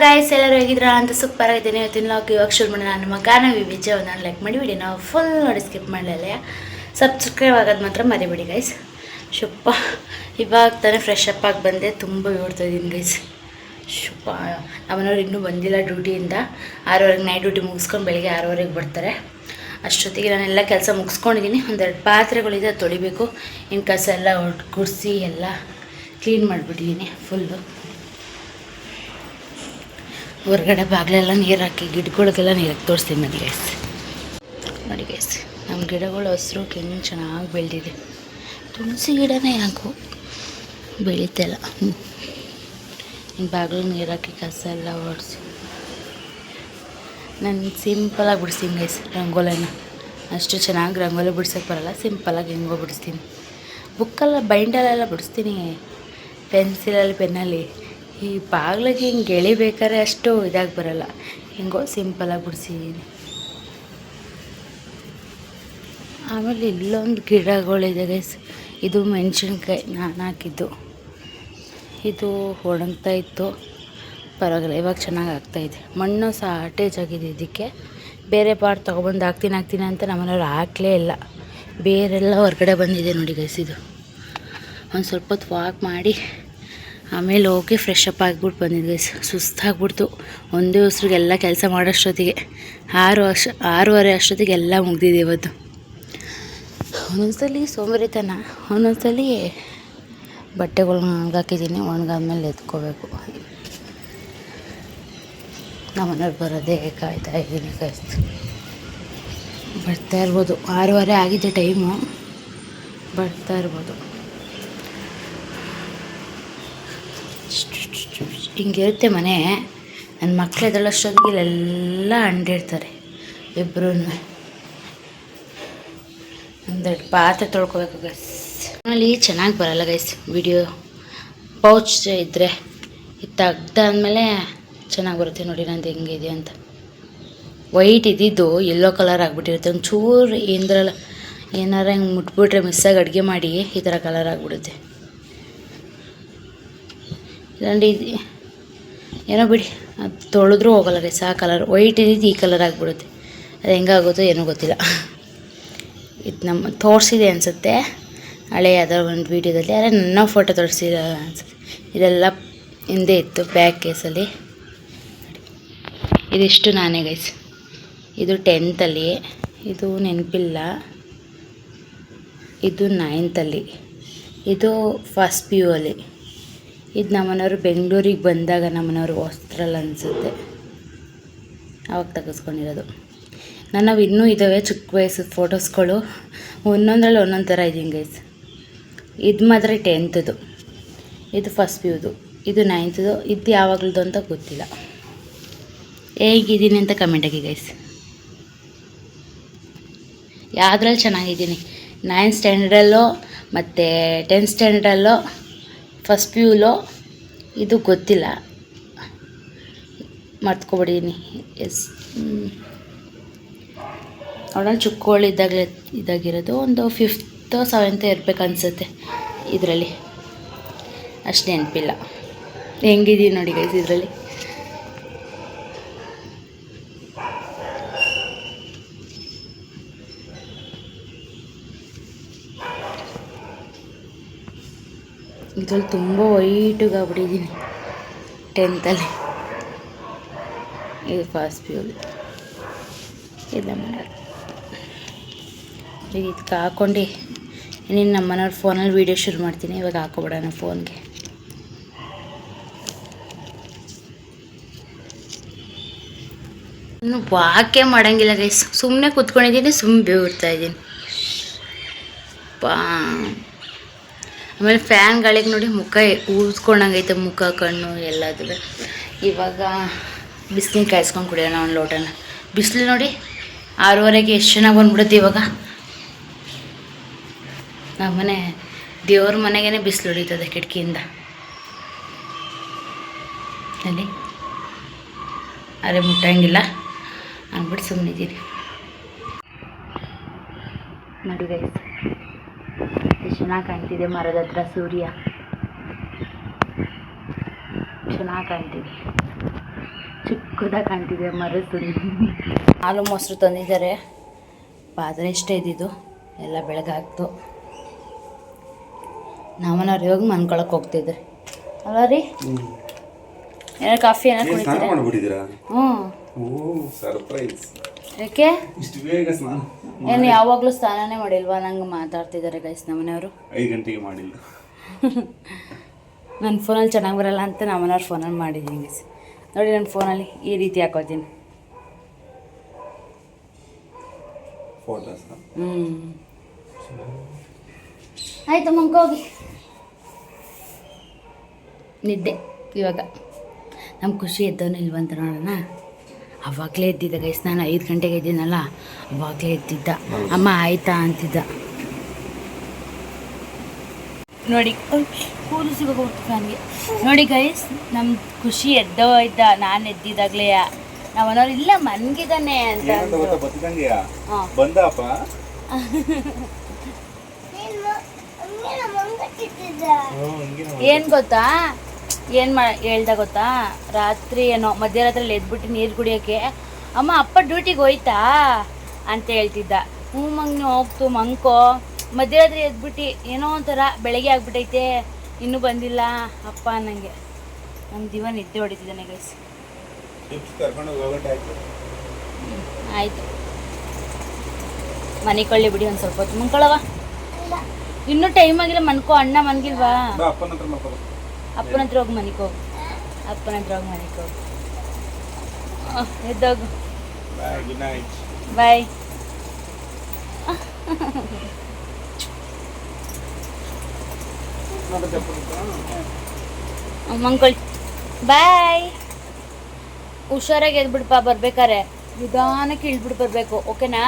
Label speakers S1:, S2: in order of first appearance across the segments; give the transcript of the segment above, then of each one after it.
S1: Guys, ಎಲ್ಲರೂ ಹೇಗಿದ್ರ ಅಂತ super ಆಗಿದ್ದೀನಿ. ಇವತ್ತಿನ ಲಾಗ್ ಇವಾಗ ಶುರು ಮಾಡೋಣ. ನನ್ನ ಮಗನ ವಿಜಯ್ ನಾನು ಲೈಕ್ ಮಾಡಿ ವಿಡಿಯೋ ನಾವು ಫುಲ್ ನೋಡಿ ಸ್ಕಿಪ್ ಮಾಡಲಿಲ್ಲ. ಸಬ್ಸ್ಕ್ರೈಬ್ ಆಗೋದು ಮಾತ್ರ ಮರಿಬೇಡಿ ಗೈಸ್. ಶುಪ್ಪ ಇವಾಗ ತಾನೇ ಫ್ರೆಶ್ ಅಪ್ ಆಗಿ ಬಂದೆ, ತುಂಬ ಓಡ್ತಾ ಇದ್ದೀನಿ ಗೈಸ್. ಶುಪ್ಪ ನಮ್ಮನವ್ರು ಇನ್ನೂ ಬಂದಿಲ್ಲ ಡ್ಯೂಟಿಯಿಂದ. 6:30 ನೈಟ್ ಡ್ಯೂಟಿ ಮುಗಿಸ್ಕೊಂಡು ಬೆಳಿಗ್ಗೆ 6:30 ಬರ್ತಾರೆ. ಅಷ್ಟೊತ್ತಿಗೆ ನಾನೆಲ್ಲ ಕೆಲಸ ಮುಗಿಸ್ಕೊಂಡಿದ್ದೀನಿ. ಒಂದೆರಡು ಪಾತ್ರೆಗಳಿದೆ, ಅದು ತೊಳಿಬೇಕು. ಇನ್ನು ಕಸ ಎಲ್ಲ ಗುಡಿಸಿ ಎಲ್ಲ ಕ್ಲೀನ್ ಮಾಡಿಬಿಟ್ಟಿದ್ದೀನಿ ಫುಲ್ಲು. ಹೊರಗಡೆ ಬಾಗಿಲೆಲ್ಲ ನೀರು ಹಾಕಿ ಗಿಡಗಳಿಗೆಲ್ಲ ನೀರು ತೋರಿಸ್ತೀನಿ ನೋಡಿ ಗೈಸ್. ನೋಡಿ ಗೈಸ್, ನಮ್ಮ ಗಿಡಗಳು ಹಸಿರು ಹೆಂಗೆ ಚೆನ್ನಾಗಿ ಬೆಳೆದಿದೆ. ತುಳಸಿ ಗಿಡನೇ ಯಾಕೋ ಬೆಳೀತಿಲ್ಲ. ಹಿಂಗೆ ಬಾಗಿಲು ನೀರು ಹಾಕಿ ಕಸ ಎಲ್ಲ ಓಡಿಸಿ ನಾನು ಸಿಂಪಲಾಗಿ ಬಿಡಿಸ್ತೀನಿ ಗೈಸ್ ರಂಗೋಲಿನ. ಅಷ್ಟು ಚೆನ್ನಾಗಿ ರಂಗೋಲಿ ಬಿಡ್ಸೋಕ್ಕೆ ಬರೋಲ್ಲ, ಸಿಂಪಲಾಗಿ ಹೆಂಗೋ ಬಿಡಿಸ್ತೀನಿ. ಬುಕ್ಕಲ್ಲ ಬೈಂಡಲ್ಲೆಲ್ಲ ಬಿಡಿಸ್ತೀನಿ, ಪೆನ್ಸಿಲಲ್ಲಿ ಪೆನ್ನಲ್ಲಿ. ಈ ಬಾಗಿಲಿಗೆ ಹಿಂಗೆ ಎಳಿಬೇಕಾದ್ರೆ ಅಷ್ಟು ಇದಾಗಿ ಬರೋಲ್ಲ, ಹಿಂಗೋ ಸಿಂಪಲಾಗಿ ಬಿಡಿಸಿದ್ದೀನಿ. ಆಮೇಲೆ ಇಲ್ಲೊಂದು ಗಿಡಗಳಿದೆ ಗೈಸ್, ಇದು ಮೆಣಸಿನ್ಕಾಯಿ ನಾನು ಹಾಕಿದ್ದು. ಇದು ಒಣಗ್ತಾ ಇತ್ತು, ಪರವಾಗಿಲ್ಲ ಇವಾಗ ಚೆನ್ನಾಗಿ ಆಗ್ತಾಯಿದೆ. ಮಣ್ಣು ಶಾರ್ಟೇಜ್ ಆಗಿದೆ ಇದಕ್ಕೆ. ಬೇರೆ ಪಾಟ್ ತೊಗೊಬಂದು ಹಾಕ್ತೀನಿ ಅಂತ ನಮ್ಮನೆಯವ್ರು ಹಾಕಲೇ ಇಲ್ಲ. ಬೇರೆಲ್ಲ ಹೊರಗಡೆ ಬಂದಿದೆ ನೋಡಿ ಗೈಸ್. ಇದು ಒಂದು ಸ್ವಲ್ಪ ಹೊತ್ತು ವಾಕ್ ಮಾಡಿ ಆಮೇಲೆ ಹೋಗಿ ಫ್ರೆಶ್ ಅಪ್ ಆಗಿಬಿಟ್ಟು ಬಂದಿದ್ದು ಗೈಸ್. ಸುಸ್ತಾಗ್ಬಿಡ್ತು ಒಂದೇ ಉಸಿರಿಗೆಲ್ಲ ಕೆಲಸ ಮಾಡೋಷ್ಟೊತ್ತಿಗೆ. 6:30 ಅಷ್ಟೊತ್ತಿಗೆ ಎಲ್ಲ ಮುಗ್ದಿದೆ ಇವತ್ತು. ಒಂದೊಂದ್ಸಲಿ ಸೋಂಬೇರಿತನ, ಒಂದೊಂದ್ಸಲಿ ಬಟ್ಟೆಗಳ್ನ ಒಣಗಾಕಿದ್ದೀನಿ, ಒಣಗಾದ್ಮೇಲೆ ಎತ್ಕೋಬೇಕು. ನಮ್ಮನೆಯವ್ರು ಬರೋದೇ ಕಾಯ್ತಾ ಇದ್ದೀನಿ ಗೈಸ್. ಬರ್ತಾ ಇರ್ಬೋದು, 6:30 ಆಗಿದೆ ಟೈಮು, ಬರ್ತಾ ಇರ್ಬೋದು. ಹಿಂಗಿರುತ್ತೆ ಮನೆ. ನನ್ನ ಮಕ್ಕಳು ಎದ್ದೇಳೋಷ್ಟೊತ್ತಿಗೆ ಇಲ್ಲೆಲ್ಲ ಅಂಡಿರ್ತಾರೆ ಇಬ್ಬರೂ. ಒಂದೆರಡು ಪಾತ್ರೆ ತೊಳ್ಕೊಬೇಕು ಗೈಸ್. ಅಲ್ಲಿ ಚೆನ್ನಾಗಿ ಬರೋಲ್ಲ ಗೈಸ್ ವಿಡಿಯೋ. ಪೌಚ್ ಇದ್ದರೆ ಇದು ತೆಗ್ದಾದ್ಮೇಲೆ ಚೆನ್ನಾಗಿ ಬರುತ್ತೆ. ನೋಡಿ ನಂದು ಹೆಂಗಿದೆ ಅಂತ. ವೈಟ್ ಇದ್ದಿದ್ದು ಯೆಲ್ಲೋ ಕಲರ್ ಆಗಿಬಿಟ್ಟಿರುತ್ತೆ. ಒಂಚೂರು ಏನಾರ ಹಿಂಗೆ ಮುಟ್ಬಿಟ್ರೆ ಮಿಸ್ಸಾಗಿ ಅಡುಗೆ ಮಾಡಿ ಈ ಥರ ಕಲರ್ ಆಗಿಬಿಡುತ್ತೆ. ಇಲ್ಲಾಂದ್ರೆ ಏನೋ ಬಿಡಿ, ಅದು ತೊಳೆದ್ರೂ ಹೋಗಲ್ಲ ಗೈಸ್. ಆ ಕಲರ್ ವೈಟ್ ಇದ್ದಿದ್ದು ಈ ಕಲರ್ ಆಗಿಬಿಡುತ್ತೆ. ಅದು ಹೆಂಗಾಗುತ್ತೋ ಏನೋ ಗೊತ್ತಿಲ್ಲ. ಇದು ನಮ್ಮ ತೋರಿಸಿದೆ ಅನಿಸುತ್ತೆ ಹಳೆ ಯಾವುದೋ ಒಂದು ವೀಡಿಯೋದಲ್ಲಿ. ಆದರೆ ನನ್ನ ಫೋಟೋ ತೋರಿಸಿಲ್ಲ ಅನಿಸುತ್ತೆ. ಇದೆಲ್ಲ ಹಿಂದೆ ಇತ್ತು ಬ್ಯಾಕ್ ಕೇಸಲ್ಲಿ. ಇದಿಷ್ಟು ನಾನೇ ಗೈಸ್. ಇದು 10th, ಇದು ನೆನಪಿಲ್ಲ, ಇದು 9th, ಇದು ಫಸ್ಟ್ PU. ಇದು ನಮ್ಮನೆಯವರು ಬೆಂಗಳೂರಿಗೆ ಬಂದಾಗ ನಮ್ಮನೆಯವರು ಹಾಸ್ಟೆಲ್ ಅನಿಸುತ್ತೆ, ಆವಾಗ ತೆಗೆಸ್ಕೊಂಡಿರೋದು. ನಾವು ಇನ್ನೂ ಇದ್ದಾವೆ ಚಿಕ್ಕ ವಯಸ್ಸು ಫೋಟೋಸ್ಗಳು. ಒಂದೊಂದರಲ್ಲಿ ಒಂದೊಂದು ಥರ ಇದ್ದೀನಿ ಗೈಸ್. ಇದು ಮಾತ್ರ 10th, ಇದು ಫಸ್ಟ್ PUದು, ಇದು 9th. ಇದು ಯಾವಾಗಲದು ಅಂತ ಗೊತ್ತಿಲ್ಲ. ಹೇಗಿದ್ದೀನಿ ಅಂತ ಕಮೆಂಟ್ ಹಾಕಿ ಗೈಸ್. ಯಾವುದ್ರಲ್ಲಿ ಚೆನ್ನಾಗಿದ್ದೀನಿ, 9th ಸ್ಟ್ಯಾಂಡರ್ಡಲ್ಲೋ ಮತ್ತು 10th ಸ್ಟ್ಯಾಂಡರ್ಡಲ್ಲೋ ಫಸ್ಟ್ PUಲೋ ಇದು ಗೊತ್ತಿಲ್ಲ, ಮರ್ತ್ಕೊಬಿಟ್ಟಿದ್ದೀನಿ. ಅವಳಲ್ಲಿ ಚಿಕ್ಕವಳಿದ್ದಾಗಲೇ ಇದಾಗಿರೋದು. ಒಂದು 5th 7th ಇರಬೇಕು ಅನಿಸುತ್ತೆ ಇದರಲ್ಲಿ, ಅಷ್ಟು ನೆನಪಿಲ್ಲ. ಹೆಂಗಿದ್ದೀನಿ ನೋಡಿ ಗೈಸ್ ಇದರಲ್ಲಿ. ಇದರಲ್ಲಿ ತುಂಬ ವೈಟಿಗೆ ಆಗ್ಬಿಟ್ಟಿದ್ದೀನಿ 10th. ಇದು ಫಸ್ಟ್ PU. ಇಲ್ಲ ಮಾಡೋದು ಈಗ ಇದಕ್ಕೆ ಹಾಕ್ಕೊಂಡು ಇನ್ನೇನು ನಮ್ಮ ಮನೆಯವ್ರ ಫೋನಲ್ಲಿ ವೀಡಿಯೋ ಶುರು ಮಾಡ್ತೀನಿ. ಇವಾಗ ಹಾಕೋಬಿಡೋಣ ಫೋನ್ಗೆ. ಇನ್ನು ವಾಕೆ ಮಾಡೋಂಗಿಲ್ಲ ಗೈಸ್, ಸುಮ್ಮನೆ ಕೂತ್ಕೊಂಡಿದ್ದೀನಿ, ಸುಮ್ಮನೆ ಬೇವ್ತಾ ಇದ್ದೀನಿ. ಆಮೇಲೆ ಫ್ಯಾನ್ ಗಾಳಿಗೆ ನೋಡಿ ಮುಖ ಊದ್ಕೊಂಡಂಗೈತೆ, ಮುಖ ಕಣ್ಣು ಎಲ್ಲದೂ. ಇವಾಗ ಬಿಸಿನೀರು ಕಾಯಿಸ್ಕೊಂಡು ಕುಡಿಯೋಣ ಒಂದು ಲೋಟನ. ಬಿಸಿಲು ನೋಡಿ 6:30ಗೆ ಎಷ್ಟು ಚೆನ್ನಾಗಿ ಬಂದ್ಬಿಡುತ್ತೆ ಇವಾಗ. ನಮ್ಮನೆ ದೇವ್ರ ಮನೆಗೇ ಬಿಸಿಲು ಹೊಡಿತದೆ ಕಿಟಕಿಯಿಂದ ಅಲ್ಲಿ. ಅರೆ ಮುಟ್ಟಂಗಿಲ್ಲ ಅಂದ್ಬಿಟ್ಟು ಸುಮ್ಮನಿದ್ದೀನಿ. ನೋಡಿ ಗೈಸ್ ಎಷ್ಟು ಚೆನ್ನಾಗಿ ಕಾಣ್ತಿದೆ ಮರದ ಹತ್ರ ಸೂರ್ಯ. ಚೆನ್ನಾಗಿ ಕಾಣ್ತಿದೆ. ಕುದ ಕಾಣ್ತಿದೆ ಮರದ್ದು. ಹಾಲು ಮೊಸರು ತಂದಿದ್ದಾರೆ. ಪಾತ್ರೆ ಇಷ್ಟೇ ಇದ್ದಿದ್ದು ಎಲ್ಲ ಬೆಳಗಾಗ್ತು. ನಾವನವ್ರು ಇವಾಗ ಮನ್ಕೊಳಕ್ಕೆ ಹೋಗ್ತಿದ್ರಿ ಅಲ್ಲ ರೀ? ಏನಾರು ಕಾಫಿ ಏನಾರು ಕುಡಿತೀರಾ? ಹ್ಞೂ. ಯಾಕೆ ಏನು ಯಾವಾಗಲೂ ಸ್ನಾನನೇ ಮಾಡಿಲ್ವಾ? ನಂಗೆ ಮಾತಾಡ್ತಿದ್ದಾರೆ ಗೈಸ್ ನಮ್ಮನೆಯವರು.
S2: 5 ಗಂಟೆಗೆ ಮಾಡಿಲ್ಲ.
S1: ನನ್ನ ಫೋನಲ್ಲಿ ಚೆನ್ನಾಗಿ ಬರಲ್ಲ ಅಂತ ನಮ್ಮನೆಯವ್ರ ಫೋನಲ್ಲಿ ಮಾಡಿದ್ದೀನಿ ಗೈಸ್. ನೋಡಿ ನನ್ನ ಫೋನಲ್ಲಿ ಈ ರೀತಿ ಹಾಕೋತೀನಿ. ಆಯಿತು ಮಂಕೋಗಿ ನಿದ್ದೆ. ಇವಾಗ ನಮ್ಮ ಖುಷಿ ಎದ್ದವನು ಇಲ್ವಂತ ನೋಡೋಣ. ಅವಾಗಲೇ ಎದ್ದಿದ್ದ ಗೈಸ್. ನಾನು 5 ಗಂಟೆಗೆ ಎದ್ದೀನಲ್ಲ, ಅವಾಗಲೇ ಎದ್ದಿದ್ದ. ಅಮ್ಮ ಆಯ್ತಾ ಅಂತಿದ್ದ. ನೋಡಿ ಕೂರು ಸಿಗೋಗ್ಬಿಡ್ತು ಫ್ಯಾನ್ಗೆ. ನೋಡಿ ಗೈಸ್, ನಮ್ಮ ಖುಷಿ ಇದ್ದ. ನಾನು ಎದ್ದಿದ್ದಾಗಲೇ ನಾವನವ್ರು ಇಲ್ಲ ಮನ್ಗಿದ್ದಾನೆ ಅಂತ ಏನು ಗೊತ್ತಾ, ಹೇಳ್ದ ಗೊತ್ತಾ, ರಾತ್ರಿ ಏನೋ ಮಧ್ಯರಾತ್ರಿಯಲ್ಲಿ ಎದ್ಬಿಟ್ಟು ನೀರು ಕುಡಿಯೋಕ್ಕೆ ಅಮ್ಮ ಅಪ್ಪ ಡ್ಯೂಟಿಗೆ ಹೋಯ್ತಾ ಅಂತ ಹೇಳ್ತಿದ್ದ. ಹ್ಞೂ ಮಂಗ್ನು ಹೋಗ್ತು ಮಂಕೋ. ಮಧ್ಯರಾತ್ರಿ ಎದ್ಬಿಟ್ಟು ಏನೋ ಒಂಥರ ಬೆಳಗ್ಗೆ ಆಗ್ಬಿಟ್ಟೈತೆ ಇನ್ನೂ ಬಂದಿಲ್ಲ ಅಪ್ಪ ಅನ್ನಂಗೆ. ನಮ್ಮ ದಿವ ನಿದ್ದೆ ಹೊಡಿತಿದ್ದಾನೆ ಗೈಸ್. ಆಯಿತು ಮನೆ ಕೊಳ್ಳಿ ಬಿಡಿ ಒಂದು ಸ್ವಲ್ಪ ಹೊತ್ತು ಮಂಕೊಳವ. ಇನ್ನೂ ಟೈಮ್ ಆಗಿಲ್ಲ ಮನ್ಕೋ. ಅಣ್ಣ ಮನ್ಗಿಲ್ವಾ? ಅಪ್ಪನ ಹತ್ರ ಹೋಗಿ ಮನೆಗೆ ಹೋಗು. ಅಪ್ಪನ ಹತ್ರ ಹೋಗಿ ಮನೆಗೆ ಹೋಗು. ಎದ್ದೋಗು. ಬಾಯ್. ಮಂಕೊಳ್ಳಿ. ಬಾಯ್. ಹುಷಾರಾಗಿ ಎದ್ಬಿಡ್ಪಾ ಬರ್ಬೇಕಾರೆ. ನಿಧಾನಕ್ಕೆ ಇಳ್ಬಿಟ್ಟು ಬರಬೇಕು, ಓಕೆನಾ?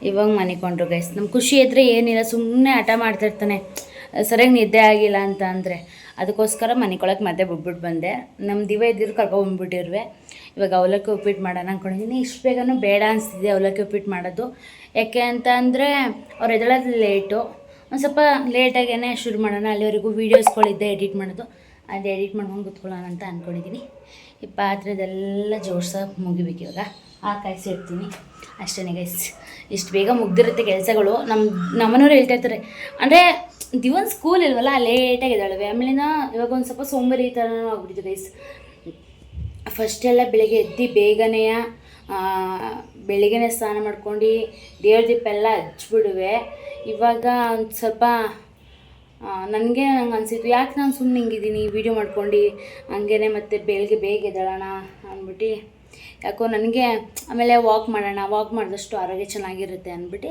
S1: ಇವಾಗ ಮನಿಕೊಂಡ್ರು ಗೈಸ್. ನಮ್ಮ ಖುಷಿ ಇದ್ದರೆ ಏನಿಲ್ಲ, ಸುಮ್ಮನೆ ಹಠ ಮಾಡ್ತಿರ್ತಾನೆ ಸರಿಯಾಗಿ ನಿದ್ದೆ ಆಗಿಲ್ಲ ಅಂತ ಅಂದರೆ. ಅದಕ್ಕೋಸ್ಕರ ಮನಿಕೊಳಕ್ಕೆ ಮತ್ತೆ ಬಿಟ್ಬಿಟ್ಟು ಬಂದೆ. ನಮ್ಮ ದಿವ ಇದ್ದಿದ್ರು ಕರ್ಕೊಂಡ್ಬಿಟ್ಟಿರುವೆ. ಇವಾಗ ಅವಲಕ್ಕಿ ಉಪ್ಪಿಟ್ಟು ಮಾಡೋಣ ಅಂದ್ಕೊಂಡಿದ್ದೀನಿ. ಇಷ್ಟು ಬೇಗನೂ ಬೇಡ ಅನಿಸ್ತಿದೆ ಅವಲಕ್ಕಿ ಉಪ್ಪಿಟ್ಟು ಮಾಡೋದು. ಯಾಕೆ ಅಂತ ಅಂದರೆ ಅವ್ರು ಎದ್ದೇಳೋದು ಲೇಟು. ಒಂದು ಸ್ವಲ್ಪ ಲೇಟಾಗೇ ಶುರು ಮಾಡೋಣ. ಅಲ್ಲಿವರೆಗೂ ವೀಡಿಯೋಸ್ಗಳಿದ್ದೆ ಎಡಿಟ್ ಮಾಡೋದು, ಅದು ಎಡಿಟ್ ಮಾಡ್ಕೊಂಡು ಕೂತ್ಕೊಳ್ಳೋಣ ಅಂತ ಅಂದ್ಕೊಂಡಿದ್ದೀನಿ. ಈ ಪಾತ್ರೆದೆಲ್ಲ ಜೋಡ್ಸ ಮುಗಿಬೇಕು. ಇವಾಗ ಕಾಯಿಸಿ ಇಡ್ತೀನಿ ಅಷ್ಟೇ ಗೈಸ್. ಇಷ್ಟು ಬೇಗ ಮುಗ್ದಿರುತ್ತೆ ಕೆಲಸಗಳು. ನಮ್ಮನವ್ರು ಹೇಳ್ತಾ ಇರ್ತಾರೆ, ಅಂದರೆ ದಿವನ್ ಸ್ಕೂಲ್ ಇಲ್ವಲ್ಲ ಲೇಟಾಗಿ ಇದ್ದಾಳವೆ. ಆಮೇಲಿಂದ ಇವಾಗ ಒಂದು ಸ್ವಲ್ಪ ಸೋಂಬೇರಿ ಥರನೂ ಆಗ್ಬಿಟ್ಟಿದೆ ಗೈಸ್. ಫಸ್ಟೆಲ್ಲ ಬೆಳಗ್ಗೆ ಎದ್ದು ಬೆಳಿಗ್ಗೆನೇ ಸ್ನಾನ ಮಾಡ್ಕೊಂಡು ದೇವ್ರ ದೀಪ ಎಲ್ಲ ಹಚ್ಬಿಡುವೆ. ಇವಾಗ ಒಂದು ಸ್ವಲ್ಪ ನನಗೆ ಅನಿಸಿತ್ತು, ಯಾಕೆ ನಾನು ಸುಮ್ಮನೆ ಹಿಂಗಿದ್ದೀನಿ ವೀಡಿಯೋ ಮಾಡ್ಕೊಂಡು ಹಂಗೇ ಮತ್ತು ಬೆಳಗ್ಗೆ ಬೇಗ ಎದ್ದೇಳೋಣ ಅಂದ್ಬಿಟ್ಟು. ಯಾಕೋ ನನಗೆ ಆಮೇಲೆ ವಾಕ್ ಮಾಡಿದಷ್ಟು ಆರೋಗ್ಯ ಚೆನ್ನಾಗಿರುತ್ತೆ ಅಂದ್ಬಿಟ್ಟು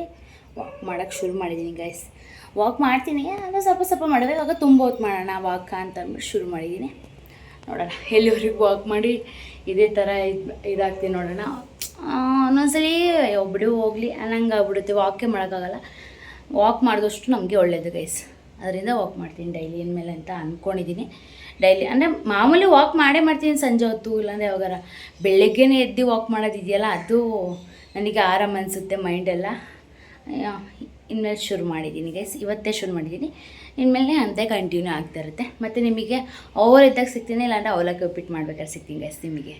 S1: ವಾಕ್ ಮಾಡೋಕ್ಕೆ ಶುರು ಮಾಡಿದ್ದೀನಿ ಗೈಸ್. ವಾಕ್ ಮಾಡ್ತೀನಿ, ಅಂದರೆ ಸ್ವಲ್ಪ ಮಾಡಿದ್ರೆ ಇವಾಗ ತುಂಬ ಹೊತ್ತು ಮಾಡೋಣ ವಾಕ್ ಅಂತ ಅಂದ್ಬಿಟ್ಟು ಶುರು ಮಾಡಿದ್ದೀನಿ. ನೋಡೋಣ ಎಲ್ಲಿವರೆಗೂ ವಾಕ್ ಮಾಡಿ ಇದೇ ಥರ ಇದಾಗ್ತೀನಿ ನೋಡೋಣ. ಒಂದೊಂದ್ಸರಿ ಒಬ್ಬರು ಹೋಗಲಿ ಅನ್ನಂಗೆ ಆಗ್ಬಿಡುತ್ತೆ. ವಾಕೇ ಮಾಡೋಕ್ಕಾಗಲ್ಲ. ವಾಕ್ ಮಾಡಿದಷ್ಟು ನಮಗೆ ಒಳ್ಳೆಯದು ಗೈಸ್. ಅದರಿಂದ ವಾಕ್ ಮಾಡ್ತೀನಿ ಡೈಲಿ ಇನ್ಮೇಲೆ ಅಂತ ಅಂದ್ಕೊಂಡಿದ್ದೀನಿ. ಡೈಲಿ ಅಂದರೆ ಮಾಮೂಲಿ ವಾಕ್ ಮಾಡ್ತೀನಿ ಸಂಜೆ ಹೊತ್ತು, ಇಲ್ಲಾಂದರೆ ಯಾವಾಗಾರ ಬೆಳಗ್ಗೆನೇ ಎದ್ದು ವಾಕ್ ಮಾಡೋದಿದೆಯಲ್ಲ, ಅದು ನನಗೆ ಆರಾಮ ಅನಿಸುತ್ತೆ ಮೈಂಡೆಲ್ಲ. ಇನ್ಮೇಲೆ ಶುರು ಮಾಡಿದ್ದೀನಿ ಗೈಸ್. ಇವತ್ತೇ ಶುರು ಮಾಡಿದ್ದೀನಿ. ಇನ್ಮೇಲೆ ಅಂತೆ ಕಂಟಿನ್ಯೂ ಆಗ್ತಾ ಇರುತ್ತೆ. ಮತ್ತು ನಿಮಗೆ ಓವರ್ ಇದ್ದಾಗ ಸಿಗ್ತೀನಿ, ಇಲ್ಲಾಂದರೆ ಅವಲಕ್ಕಿ ಉಪ್ಪಿಟ್ಟು ಮಾಡ್ಬೇಕಾದ್ರೆ ಸಿಗ್ತೀನಿ ಗೈಸ್ ನಿಮಗೆ.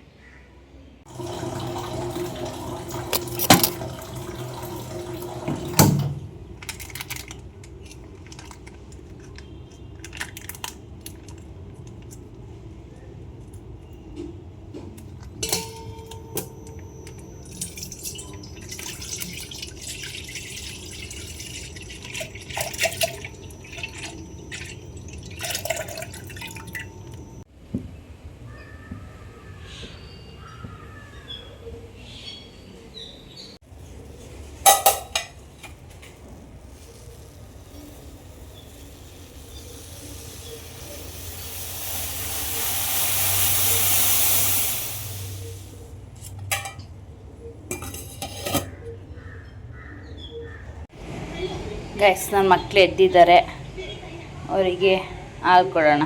S1: ಗೈಸ್ ನನ್ನ ಮಕ್ಕಳು ಎದ್ದಿದ್ದಾರೆ, ಅವರಿಗೆ ಹಾಲು ಕೊಡೋಣ.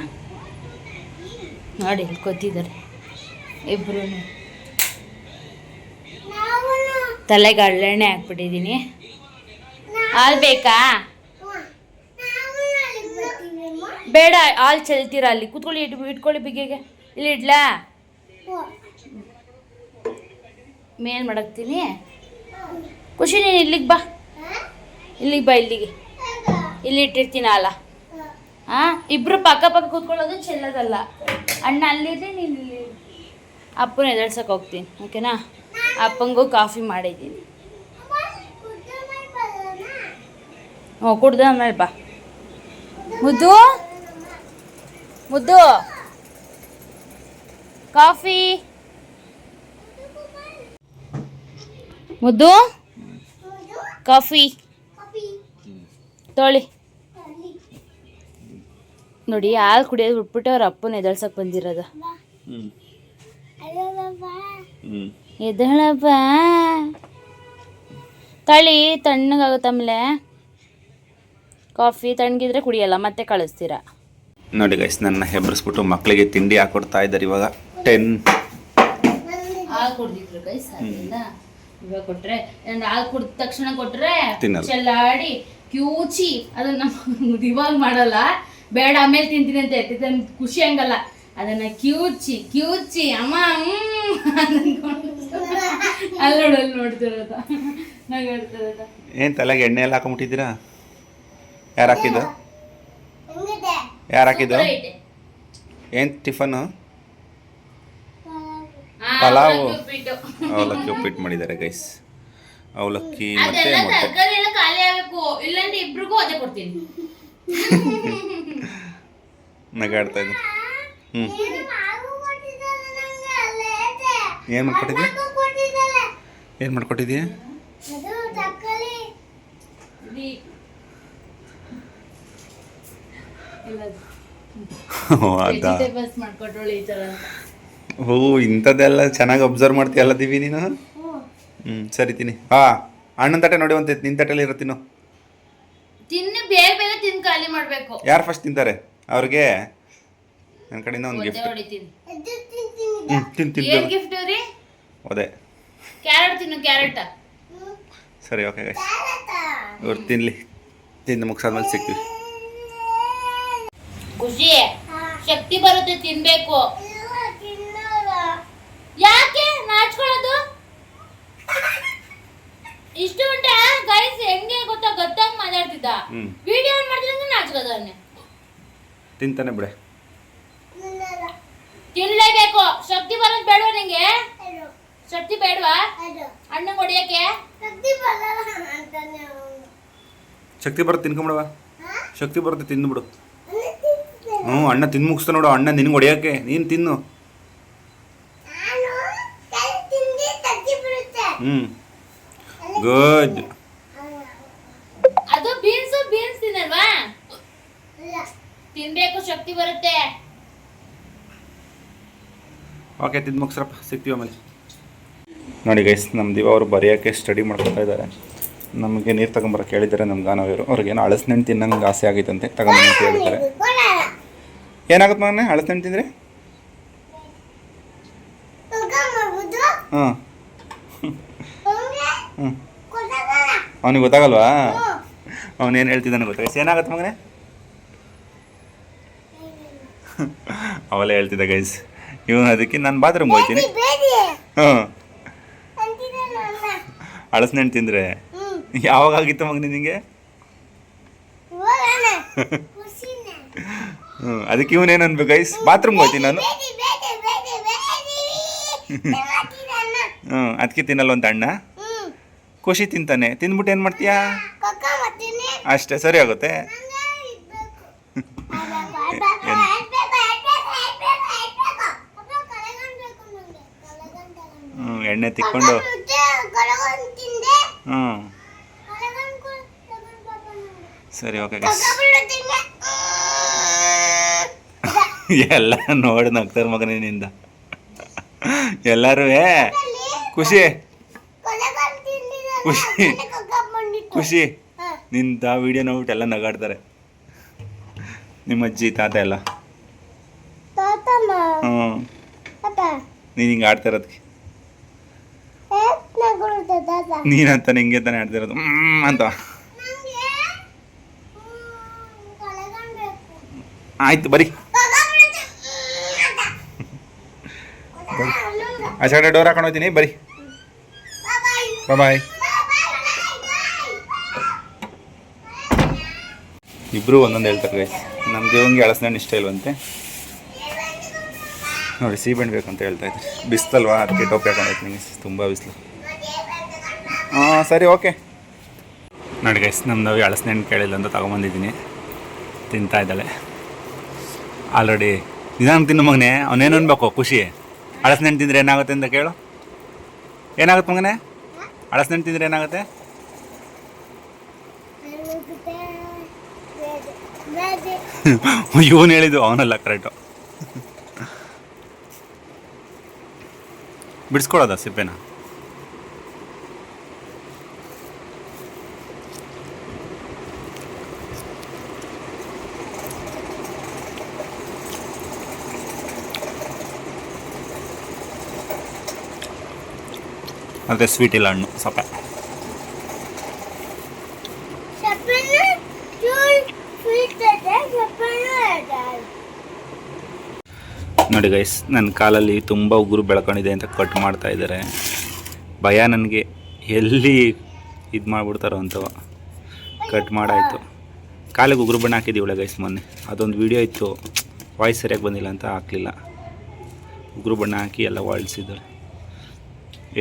S1: ನೋಡಿ ಕೂತಿದ್ದಾರೆ ಇಬ್ಬರು. ತಲೆಗೆ ಹರಳೆಣ್ಣೆ ಹಾಕ್ಬಿಟ್ಟಿದ್ದೀನಿ. ಹಾಲು ಬೇಕಾ? ಬೇಡ ಹಾಲು ಚೆಲ್ತೀರಾ ಅಲ್ಲಿ ಕೂತ್ಕೊಳ್ಳಿ, ಇಟ್ಕೊಳ್ಳಿ ಬಿಗಿಗೆ. ಇಲ್ಲಿ ಇಡ್ಲಾ? ಮೇಲ್ ಮಾಡಾಕ್ತೀನಿ. ಖುಷಿ ನೀನು ಇಲ್ಲಿಗೆ ಬಾ, ಇಲ್ಲಿಗೆ ಬಾ, ಇಲ್ಲಿಗೆ ಇಲ್ಲಿ ಇಟ್ಟಿರ್ತೀನಿ ಹಾಲ. ಹಾಂ, ಇಬ್ಬರು ಪಕ್ಕ ಪಕ್ಕ ಕೂತ್ಕೊಳ್ಳೋದು ಚೆಲ್ಲೋದಲ್ಲ. ಅಣ್ಣ ಅಲ್ಲಿದೆ, ನೀನು ಇಲ್ಲಿ. ಅಪ್ಪನ ಎದುರ್ಸಕ್ಕೆ ಹೋಗ್ತೀನಿ, ಓಕೆನಾ? ಅಪ್ಪಂಗೂ ಕಾಫಿ ಮಾಡಿದ್ದೀನಿ. ಹ್ಞೂ, ಕುಡ್ದು ಆಮೇಲೆ ಬಾ. ಮುದ್ದು ಮುದ್ದು ಕಾಫಿ. ಮುದ್ದು ಕಾಫಿ ತೊಳಿ. ನೋಡಿ, ಹಾಲು ಕುಡಿಯೋದು ಬಿಟ್ಬಿಟ್ಟು ಅವ್ರ ಅಪ್ಪನ ಎದಳ್ಸಕ್ಕೆ ಬಂದಿರೋದು. ಎದಳಪ್ಪ, ತಳಿ ತಣ್ಣಗಾಗುತ್ತೆ. ಆಮೇಲೆ ಕಾಫಿ ತಣ್ಣಗಿದ್ರೆ ಕುಡಿಯಲ್ಲ, ಮತ್ತೆ ಕಳಿಸ್ತೀರಾ.
S2: ನೋಡಿ ಗೈಸ್, ನನ್ನ ಹೆಬ್ಬರಿಸ್ಬಿಟ್ಟು ಮಕ್ಕಳಿಗೆ ತಿಂಡಿ ಹಾಕೊಡ್ತಾ ಇದ್ದಾರೆ. ಇವಾಗ 10
S1: ಹಾಲು ಕುಡ್ದಿದ್ರು ಗೈಸ್, ಅದರಿಂದ ಇವಾಗ ಕೊಟ್ರೆ, ಹಾಲು ಕುಡ್ದ ತಕ್ಷಣ ಕೊಟ್ರೆ
S2: ತಿನ್ನಲ್ಲ,
S1: ಚೆಲ್ಲಾಡಿ ಕ್ಯೂಚಿ. ಅದನ್ನ ಇವಾಗ ಮಾಡಲ್ಲ, ಬೇಡ ಆಮೇಲೆ ತಿಂತೀನಿ ಅಂತ ಎತ್ತಿದ ಖುಷಿ ಹಂಗಲ್ಲ. ಅದನ್ನ ಕ್ಯೂಚಿ ಅಮ್ಮ ಅಲ್ಲಿ ನೋಡ್ತಿರೋದ, ನಗಾಡ್ತಿರೋದ.
S2: ಏನು ತಲೆಗೆ ಎಣ್ಣೆ ಎಲ್ಲ ಹಾಕೊಂಬಿಟ್ಟಿದ್ದೀರಾ? ಯಾರು ಹಾಕಿದ್ದು? ಯಾರು ಹಾಕಿದ್ದು? ಏನು ಟಿಫನ್ನು? ಪಲಾವು, ಅವಲಕ್ಕಿ ಉಪ್ಪಿಟ್ಟು ಮಾಡಿದ್ದಾರೆ ಗೈಸ್. ಅವಲಕ್ಕಿ ಮತ್ತೆ
S1: ತರಕಾರಿ ಎಲ್ಲ ಖಾಲಿ ಆಗಬೇಕು, ಇಲ್ಲಾಂದ್ರೆ ಇಬ್ರಿಗೂ ಅದೇ ಕೊಡ್ತೀನಿ.
S2: ನಗಾಡ್ತಾ ಇದ್ದೆ. ಏನು ಮಾಡ್ಕೊಟ್ಟಿದ್ಯಾ? ಏನು ಮಾಡ್ಕೊಟ್ಟಿದ್ಯಾ? ಓ, ಇಂಥದ್ದೆಲ್ಲ ಚೆನ್ನಾಗಿ ಅಬ್ಸರ್ವ್ ಮಾಡ್ತೀಯಲ್ಲ ದಿವಿ ನೀನು. ಸರಿ ತಿನ್ನಿ. ಅಣ್ಣನ ತಟ್ಟೆ ನೋಡಿ, ಒಂದು ನಿನ್ನ ತಟ್ಟೆಲಿ ಇರೋ ತಿನ್ನು.
S1: ತಿನ್ನು, ಬೇಗ ಬೇಗ ತಿನ್ನು ಖಾಲಿ ಮಾಡಬೇಕು.
S2: ಯಾರು ಫಸ್ಟ್ ತಿಂತಾರೆ ಅವ್ರಿಗೆ ನನ್ನ ಕಡೆಯಿಂದ ಒಂದು ಗಿಫ್ಟ್.
S1: ಏನು ಗಿಫ್ಟ್ ರೀ?
S2: ಅದೇ
S1: ಕ್ಯಾರೆಟ್ ತಿನ್ನು, ಕ್ಯಾರೆಟ್.
S2: ಸರಿ, ಓಕೆ ಗೈಸ್, ಇವ್ರು ತಿನ್ನಲಿ. ತಿಂದು ಮುಗಿಸಾದ್ಮೇಲೆ ಸಿಗ್ತೀವಿ.
S1: ಖುಷಿ, ಶಕ್ತಿ ಬರುತ್ತೆ, ತಿನ್ಬೇಕು. ಯಾಕೆ ನಾಚ್ಕೊಳ್ಳೋದು? ಇಷ್ಟು ಉಂಟಾ ಗೈಸ್? ಹೆಂಗೆ ಗೊತ್ತಾಗ ಮಾತಾಡ್ತಿದ್ದ, ವಿಡಿಯೋ ಆನ್ ಮಾಡ್ತಿದ್ದಂಗೆ ನಾಚ್ಕೋದ.
S2: ತಿಂತಾನೆ ಬಿಡೆ.
S1: ತಿನ್ಲೇಬೇಕು. ಶಕ್ತಿ ಬರೋದು ಬೇಡವಾ ನಿಂಗೆ? ಶಕ್ತಿ ಬೇಡವಾ ಅಣ್ಣ ಹೊಡಿಯಕ್ಕೆ?
S2: ಶಕ್ತಿ ಬರುತ್ತೆ, ತಿನ್ಕೊಂಬಿಡವ. ಶಕ್ತಿ ಬರುತ್ತೆ, ತಿಂದುಬಿಡು. ಅಣ್ಣ ತಿಂದು ಮುಗಿಸ್ತಾ ನೋಡು. ಅಣ್ಣ ನಿನ್ಗೆ ಹೊಡಿಯೋಕ್ಕೆ, ನೀನು ತಿನ್ನು. ಗುಡ್.
S1: ಅದು ಬೀನ್ಸ್ ತಿನ್ನಲ್ವಾ? ತಿನ್ಬೇಕು, ಶಕ್ತಿ ಬರುತ್ತೆ.
S2: ಓಕೆ, ತಿಂದು ಮುಗಿಸ್ರಪ್ಪ, ಸಿಗ್ತೀವಿ ಆಮೇಲೆ. ನೋಡಿ ಗೈಸ್, ನಮ್ಮ ದಿವ ಅವರು ಬರೆಯೋಕ್ಕೆ ಸ್ಟಡಿ ಮಾಡ್ಕೊತಾ ಇದ್ದಾರೆ. ನಮಗೆ ನೀರು ತಗೊಂಬರಕ್ಕೆ ಹೇಳಿದ್ದಾರೆ ನಮ್ಮ ಗಾನವರು. ಅವ್ರಿಗೇನು ಹಳಸಿನಣ್ಣು ತಿನ್ನಂಗೆ ಆಸೆ ಆಗಿತ್ತಂತೆ, ತಗೊಂಬಂದು ಅಂತ ಹೇಳಿದ್ದಾರೆ. ಏನಾಗುತ್ತೆ ಮಗನೇ ಹಳಸಿನಣ್ಣು ತಿಂದರೆ? ಹಾಂ, ಅವನಿಗೆ ಗೊತ್ತಾಗಲ್ವಾ? ಅವನೇನು ಹೇಳ್ತಿದ್ದಾನೆ ಗೊತ್ತಾಗ? ಏನಾಗುತ್ತೆ ಮಗನೇ? ಅವಲೇ ಹೇಳ್ತಿದ್ದ ಗೈಸ್. ಇವನು ಅದಕ್ಕೆ ನಾನು ಬಾತ್ರೂಮ್ಗೆ ಹೋಗ್ತೀನಿ. ಹಾಂ, ಹಳಸಿನಣ್ಣು ತಿಂದರೆ ಯಾವಾಗ ಆಗಿತ್ತು ಮಗನೇ ನಿನಗೆ? ಅದಕ್ಕೆ ಇವನೇನು ಅನ್ಬೇಕು ಗೈಸ್? ಬಾತ್ರೂಮ್ಗೆ ಹೋಗ್ತೀನಿ ನಾನು. ಅದಕ್ಕೆ ತಿನ್ನಲ್ಲ ಅಂತ ಅಣ್ಣ. ಖುಷಿ ತಿಂತಾನೆ, ತಿಂದ್ಬಿಟ್ಟು ಏನು ಮಾಡ್ತೀಯಾ? ಅಷ್ಟೇ, ಸರಿ ಆಗುತ್ತೆ. ಎಣ್ಣೆ ತಿಕ್ಕೊಂಡು. ಸರಿ, ಓಕೆ ಗೈಸ್. ಎಲ್ಲ ನೋಡಿ ನಗ್ತಾರೆ ಮಗನಿಂದ ಎಲ್ಲರೂ. ಖುಷಿ ಖುಷಿ ಖುಷಿ ನಿಂತ ವಿಡಿಯೋ ನೋಡ್ಬಿಟ್ಟು ಎಲ್ಲ ನಗಾಡ್ತಾರೆ ನಿಮ್ಮ ಅಜ್ಜಿ ತಾತ ಎಲ್ಲ. ನೀನು ಹಿಂಗೆ ಆಡ್ತಾ ಇರೋದಕ್ಕೆ ನೀನಂತ ನಿಂಗೆ ತಾನೇ ಆಡ್ತಿರೋದು ಅಂತ. ಆಯ್ತು ಬರೀ ಆ ಸೈಡ್ ಡೋರ್ ಹಾಕೊಂಡು ಹೋಗ್ತೀನಿ ಬರೀ ಬಾಯ್. ಇಬ್ಬರು ಒಂದೊಂದು ಹೇಳ್ತಾರೆ ಗೈಸ್. ನಮ್ಮ ದೇವಂಗೆ ಹಳಸಿನಣ್ಣು ಇಷ್ಟ ಇಲ್ವಂತೆ ನೋಡಿ, ಸೀಬೆಣ್ಣು ಬೇಕಂತ ಹೇಳ್ತಾ ಇದ್ದಾರೆ. ಬಿಸ್ತಲ್ವಾ ಅದಕ್ಕೆ ಟೋಪಿ ಹಾಕೊಂಡು ಹೋಗ್ತೀನಿ, ತುಂಬ ಬಿಸಿಲು. ಹಾಂ ಸರಿ ಓಕೆ. ನೋಡಿ ಗೈಸ್, ನಮ್ಮದು ಹಳಸಿನಣ್ಣು ಕೇಳಿಲ್ಲ ಅಂತ ತೊಗೊಂಬಂದಿದ್ದೀನಿ, ತಿಂತಾ ಇದ್ದಾಳೆ ಆಲ್ರೆಡಿ. ನಿಧಾನ ತಿನ್ನು ಮಗನೇ, ಅವನೇನು ಅನ್ಬೇಕು ಖುಷಿ. ಹಳಸಿನಣ್ಣು ತಿಂದರೆ ಏನಾಗುತ್ತೆ ಅಂತ ಕೇಳು. ಏನಾಗುತ್ತೆ ಮಗನೇ ಹಳಸಿನಣ್ಣು ತಿಂದರೆ ಏನಾಗುತ್ತೆ? ಇವನು ಹೇಳಿದ್ದು, ಅವನಲ್ಲ ಕರೆಕ್ಟು. ಬಿಡಿಸ್ಕೊಳೋದ ಸಿಪ್ಪೆನ? ಅದೇ ಸ್ವೀಟ್ ಇಲ್ಲ ಹಣ್ಣು ಸ್ವಲ್ಪ. ನೋಡಿ ಗೈಸ್, ನನ್ನ ಕಾಲಲ್ಲಿ ತುಂಬ ಉಗುರು ಬೆಳ್ಕೊಂಡಿದೆ ಅಂತ ಕಟ್ ಮಾಡ್ತಾ ಇದ್ದಾರೆ. ಭಯ ನನಗೆ, ಎಲ್ಲಿ ಇದು ಮಾಡಿಬಿಡ್ತಾರೋ ಅಂತವ. ಕಟ್ ಮಾಡಾಯಿತು. ಕಾಲಿಗೆ ಉಗುರು ಬಣ್ಣ ಹಾಕಿದ್ದೀವಳೆ ಗೈಸ್ ಮೊನ್ನೆ. ಅದೊಂದು ವೀಡಿಯೋ ಇತ್ತು, ವಾಯ್ಸ್ ಸರಿಯಾಗಿ ಬಂದಿಲ್ಲ ಅಂತ ಹಾಕಲಿಲ್ಲ. ಉಗುರು ಬಣ್ಣ ಹಾಕಿ ಎಲ್ಲ ಹೊಳ್ಸಿದ್ದಾಳೆ.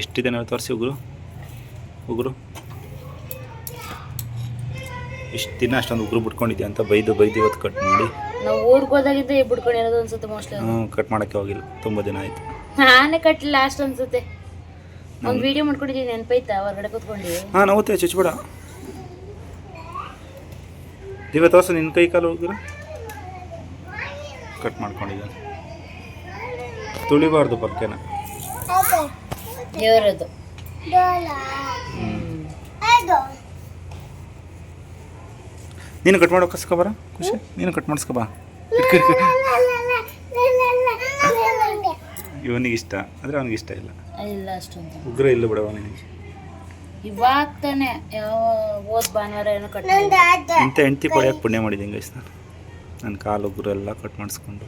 S2: ಎಷ್ಟಿದೆ ನಾವು ತೋರಿಸಿ ಉಗುರು ಇಷ್ಟು ದಿನ ಅಷ್ಟೊಂದು ಉಗುರು ಬಿಟ್ಕೊಂಡಿದ್ಯಾ ಅಂತ ಬೈದು ಇವತ್ತು ಕಟ್ ಮಾಡಿ.
S1: ನಾವು ಊರಿಗೆ ಹೋದಾಗಿದ್ದೆ ಬಿಟ್ಕೊಂಡಿರೋದು ಅನ್ಸುತ್ತೆ ಮೋಸ್ಟ್ಲಿ.
S2: ಕಟ್ ಮಾಡೋಕ್ಕೆ ಹೋಗಿಲ್ಲ, ತುಂಬ ದಿನ ಆಯಿತು.
S1: ನಾನೇ ಕಟ್ಟಲಿಲ್ಲ ಲಾಸ್ಟ್ ಅನ್ಸುತ್ತೆ. ಒಂದು ವಿಡಿಯೋ ಮಾಡ್ಕೊಂಡಿದ್ದೀನಿ, ನೆನಪೈತಾ? ಹೊರಗಡೆ ಕೂತ್ಕೊಂಡು.
S2: ಹಾಂ ನವತ್ತೆ ಚುಚ್ಬೇಡ. ದಿವ್ಯ ತೋರ್ಸು ನಿನ್ನ ಕೈ ಕಾಲು ಉಗುರು ಕಟ್ ಮಾಡ್ಕೊಂಡಿದ್ದಾನೆ. ತುಳಿಬಾರ್ದು ಪಕ್ಕೇನ.
S1: ದೇವರದು
S2: ನೀನು ಕಟ್ ಮಾಡೋ ಕಸ್ಕೊಬಾರ ಖುಷಿ, ನೀನು ಕಟ್ ಮಾಡಿಸ್ಕೊಬಾ. ಇವನಿಗೆ ಇಷ್ಟ ಆದರೆ ಅವನಿಗೆ ಇಷ್ಟ ಇಲ್ಲ.
S1: ಇಲ್ಲ ಅಷ್ಟೊಂದು
S2: ಉಗ್ರ ಇಲ್ಲ ಬಿಡವ ನಿನಗೆ.
S1: ಇವಾಗ ತಾನೆ ಯಾವ ಓದ್ ಭಾನುವಾರ ಏನೋ ಕಟ್
S2: ಇಂಥ ಹೆಂಡ್ತಿ ಪಡೆಯೋಕೆ ಪುಣ್ಯ ಮಾಡಿದ್ದೀನಿ ಗೈಸ್ ನಾನು. ನನ್ನ ಕಾಲು ಉಗುರು ಎಲ್ಲ ಕಟ್ ಮಾಡಿಸ್ಕೊಂಡು.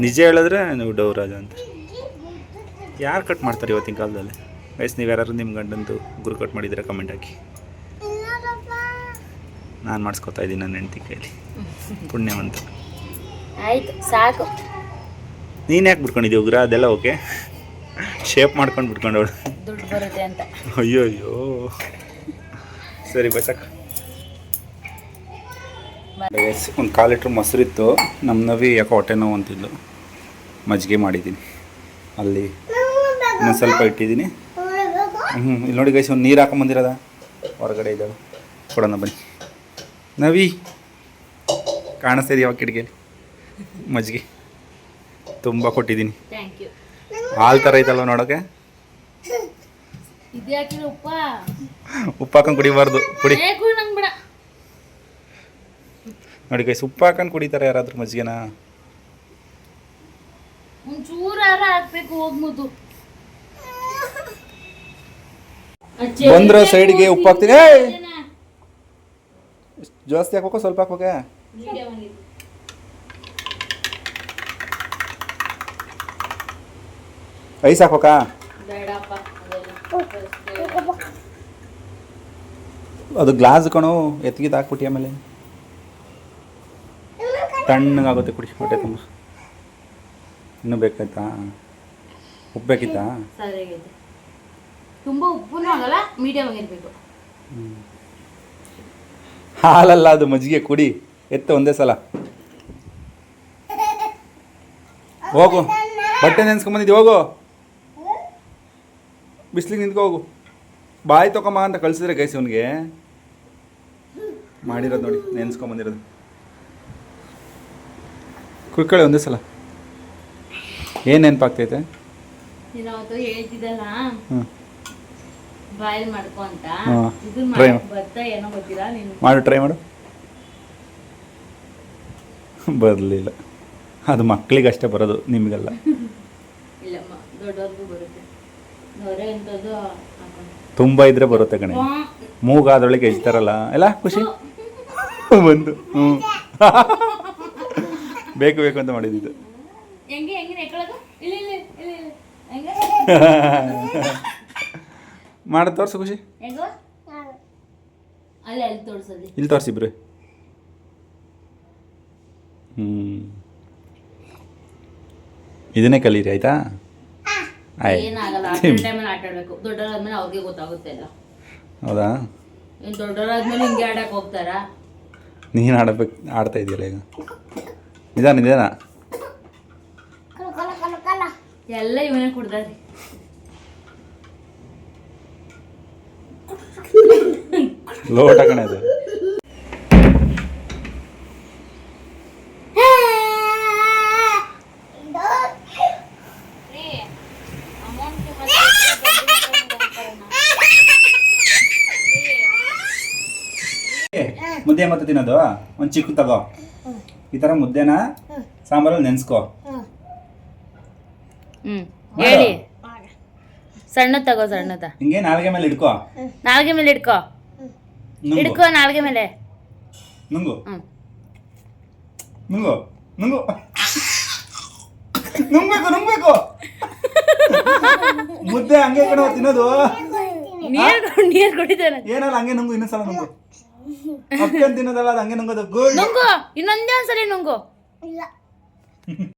S2: ನಿಜ ಹೇಳಿದ್ರೆ ನೀವು ಡೌರಾಜ ಅಂತ. ಯಾರು ಕಟ್ ಮಾಡ್ತಾರೆ ಇವತ್ತಿನ ಕಾಲದಲ್ಲಿ ಗೈಸ್? ನೀವು ಯಾರು ನಿಮ್ಮ ಗಂಡಂದು ಉಗುರು ಕಟ್ ಮಾಡಿದ್ದೀರಾ ಕಮೆಂಟ್ ಹಾಕಿ. ನಾನು ಮಾಡಿಸ್ಕೊತಾ ಇದ್ದೀನಿ ನನ್ನ ಹೆಂಡತಿ ಕೈಲಿ, ಪುಣ್ಯವಂತ.
S1: ಆಯ್ತು ಸಾಕು.
S2: ನೀನು ಯಾಕೆ ಬಿಟ್ಕೊಂಡಿದ್ದೀವಿ ಉಗ್ರ? ಅದೆಲ್ಲ ಓಕೆ, ಶೇಪ್ ಮಾಡ್ಕೊಂಡು ಬಿಟ್ಕೊಂಡವಳು.
S1: ದುಡ್ಡು ಬರುತ್ತೆ ಅಂತ.
S2: ಅಯ್ಯೋ ಸರಿ ಬಚಕ್. ಒಂದು 1/4 ಲೀಟ್ರ್ ಮೊಸರಿತ್ತು. ನಮ್ಮ ನವಿ ಯಾಕೋ ಹೊಟ್ಟೆ ನೋವು ಅಂತಿದ್ಲು, ಮಜ್ಜಿಗೆ ಮಾಡಿದ್ದೀನಿ. ಅಲ್ಲಿ ಇನ್ನೊಂದು ಸ್ವಲ್ಪ ಇಟ್ಟಿದ್ದೀನಿ. ಇಲ್ಲಿ ನೋಡಿ ಗೈಸ್, ಒಂದು ನೀರು ಹಾಕೊಂಬಂದಿರೋದ ಹೊರಗಡೆ ಇದ್ದಾಳೆ. ಕೊಡೋಣ ಬನ್ನಿ. ನವಿ ಕಾಣಿಸ್ತಾ ಇದೆಯಾ ಕಿಟಕಿಯಲ್ಲಿ? ಮಜ್ಜಿಗೆ ತುಂಬ ಕೊಟ್ಟಿದ್ದೀನಿ.
S1: Thank you.
S2: ಹಾಲು ಥರ ಐತಲ್ವ ನೋಡೋಕ್ಕೆ. ಉಪ್ಪು ಹಾಕೊಂಡು ಕುಡಿಬಾರ್ದು, ಕುಡಿ. ನೋಡಿ ಗೈಸ್, ಉಪ್ಪು ಹಾಕೊಂಡು ಕುಡಿತಾರೆ ಯಾರಾದ್ರೂ ಮಜ್ಜಿಗೆನ? ಬಂದ್ರ ಸೈಡ್ಗೆ ಉಪ್ಪು ಹಾಕ್ತೀನಿ. ಜಾಸ್ತಿ ಹಾಕೋಕ ಸ್ವಲ್ಪ ಹಾಕೋಕೆ? ಐಸ್ ಹಾಕೋಕ? ಅದು ಗ್ಲಾಸ್ ಕಣೋ, ಎತ್ಗಿದ್ದು ಹಾಕ್ಬಿಟ್ಟು ಆಮೇಲೆ ತಣ್ಣಗಾಗುತ್ತೆ. ಕುಡಿ, ಹೊಟ್ಟೆ ತುಂಬ. ಇನ್ನೂ ಬೇಕಾಯ್ತಾ? ಉಪ್ಪು ಬೇಕಿತ್ತಾ?
S1: ತುಂಬ ಉಪ್ಪು ಆಗಲ್ಲ, ಮೀಡಿಯಮ್ ಆಗಿರ್ಬೇಕು.
S2: ಹಾಲಲ್ಲ ಅದು, ಮಜ್ಜಿಗೆ. ಕುಡಿ, ಎತ್ತ ಒಂದೇ ಸಲ. ಹೋಗು, ಬಟ್ಟೆ ನೆನ್ಸ್ಕೊಂಬಂದಿದ್ದೆ, ಹೋಗು. ಬಿಸ್ಲಿಗೆ ನಿಂತ್ಕೊ, ಹೋಗು. ಬಾಯಿ ತೊಗೊಂಬ ಅಂತ ಕಳಿಸಿದ್ರೆ ಗೈಸ್ ಅವನಿಗೆ ಮಾಡಿರೋದು ನೋಡಿ, ನೆನ್ಸ್ಕೊಂಬಂದಿರೋದು. ಕುಯ್ಕೊಳ್ಳಿ ಒಂದೇ ಸಲ. ಏನು ನೆನಪಾಗ್ತೈತೆ?
S1: ನೀನವತ್ತು ಹೇಳ್ತಿದ್ದಲ್ಲ ಬಾಯ್ಲ್ ಮಾಡ್ಕೊ ಅಂತ. ಏನೋ ಗೊತ್ತಿಲ್ಲ,
S2: ಮಾಡು, ಟ್ರೈ ಮಾಡು. ಬರಲಿಲ್ಲ. ಅದು ಮಕ್ಕಳಿಗೆ ಅಷ್ಟೇ ಬರೋದು, ನಿಮಗೆಲ್ಲ.
S1: ಇಲ್ಲ, ದೊಡ್ಡವ್ರಿಗೂ ಬರುತ್ತೆ.
S2: ತುಂಬ ಇದ್ರೆ ಬರುತ್ತೆ ಕಣೆ. ಮೂಗಾದೊಳಗೆ ಹೆಜ್ತಾರಲ್ಲ ಎಲ್ಲ ಖುಷಿ ಬಂದು. ಬೇಕು ಬೇಕು ಅಂತ ಮಾಡಿದ್ದು.
S1: ಹೆಂಗೆ ಹೆಂಗೆ ನೆಕ್ಕೊಳ್ಳೋದು? ಇಲ್ಲ ಇಲ್ಲ ಇಲ್ಲ ಇಲ್ಲ ಹೆಂಗೆ
S2: ಮಾಡಿ ತೋರ್ಸು ಖುಷಿ.
S1: ಹೆಂಗೋ ಅಲ್ಲ ಅಲ್ಲಿ ತೋರಿಸೋದು.
S2: ಇಲ್ಲಿ ತೋರಿಸಿಬ್ರು. ಇದನ್ನೇ ಕಲೀರಿ ಆಯ್ತಾ?
S1: ಏನಾಗಲ್ಲ, ಟೈಮಲ್ಲಿ ಆಟ ಆಡಬೇಕು. ದೊಡ್ಡವರಾದ್ಮೇಲೆ ಅವ್ರಿಗೆ ಗೊತ್ತಾಗುತ್ತೆ ಅಲ್ಲ.
S2: ಹೌದಾ?
S1: ಏನು ದೊಡ್ಡವರಾದ್ಮೇಲೆ ಹಿಂಗೆ ಆಡಕ್ಕೆ ಹೋಗ್ತಾರಾ?
S2: ನೀನು ಆಡ್ತಾ ಇದೆಯಲ್ಲ ಈಗ. ನಿಧಾನ
S1: ಎಲ್ಲ ಇವನೇ ಕೊಡ್ತಾರೆ.
S2: ಲೋಟ ಕಣೆ ಅದು. ಮುದ್ದೆ ಮತ್ತೆ ತಿನ್ನೋದು ಒಂದು ಚಿಕ್ಕ ತಗೋ. ಈ ಥರ ಮುದ್ದೆನ ಸಾಂಬಾರಲ್ಲಿ ನೆನೆಸ್ಕೋ.
S1: ಹೇಳಿ. ಸಣ್ಣ ತಗೋ, ಸಣ್ಣದ
S2: ಹಿಂಗೆ ನಾಲ್ಗೆ ಮೇಲೆ ಇಡ್ಕೋ.
S1: ನಾಲ್ಗೆ ಮೇಲೆ ಇಡ್ಕೋ. ಇಡ್ಕೋ ನಾಲ್ಗೆ ಮೇಲೆ.
S2: ನುಂಗು ನುಂಗು ನುಂಗು ನುಂಗ್ಬೇಕು. ಮುದ್ದೆ ಹಂಗೆ ಕಣ ತಿನ್ನೋದು.
S1: ನೀರ್ ಕುಡಿತಾನೆ.
S2: ಏನಲ್ಲ ಹಂಗೆ ನುಂಗು. ಇನ್ನೊಂದ್ಸಲ ನುಂಗು. ಅಕ್ಕನ್ ತಿನ್ನೋದಲ್ಲ, ಅದು ಹಂಗೆ ನುಂಗೋದು. ಗುಡ್.
S1: ನುಂಗು ಇನ್ನೊಂದೇ ಒಂದ್ಸಲಿ ನುಂಗು.